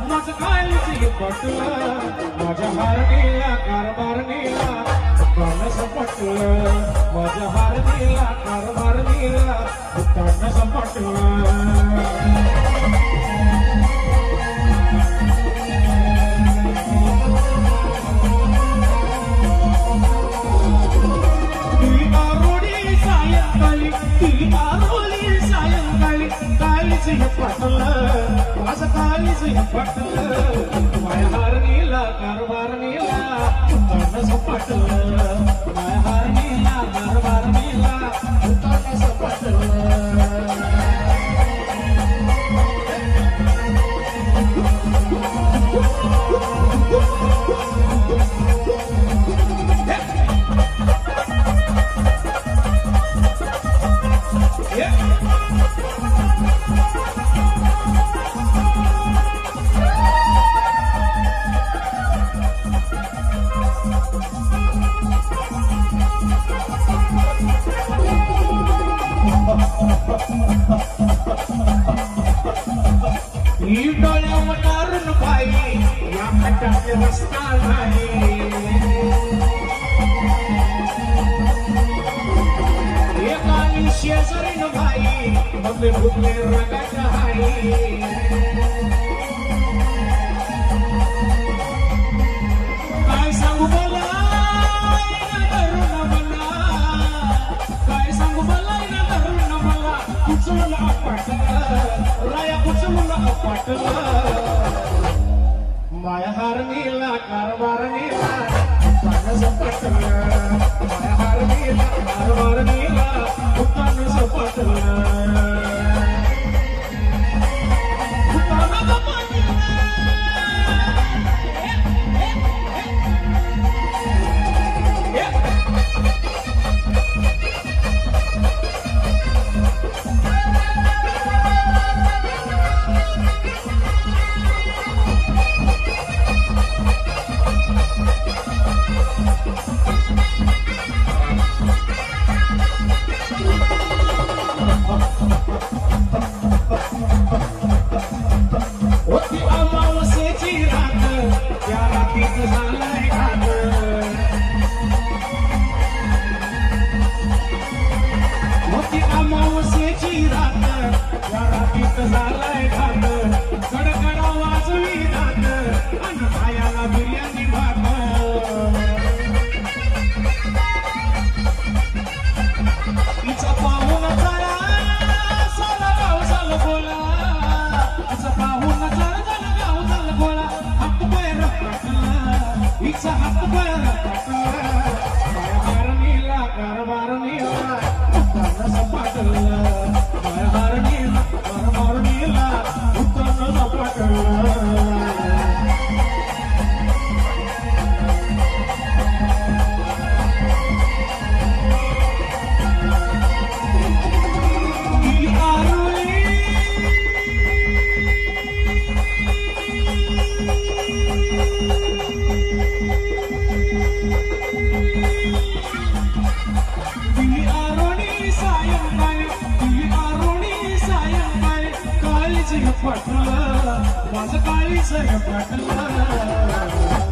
माझं काळजी पटलं माझ्या हारणीला कारभारणीला दुकान सपटलं माझ्या हारणीला कारभारणीला दुकान सपटलं माझं काळीच पटलं माया हारणीला कारभारणीला दुकान सपटलं माया हारणीला कारभारणीला दुकान सपटलं डोळ्यावर मारून बाई या खड्ड्यात रस्ता नाही एका शेजारीन बाई मग भुकले रगाच्या हाई काय सांगू बोला काय सांगू बोला ना मला कुचला पटलं राया कुचला माया हारणीला कारभारणीला दुकान सपटलं माया हारणीला कारभारणीला दुकान सपटलं माझं काळीच पटलं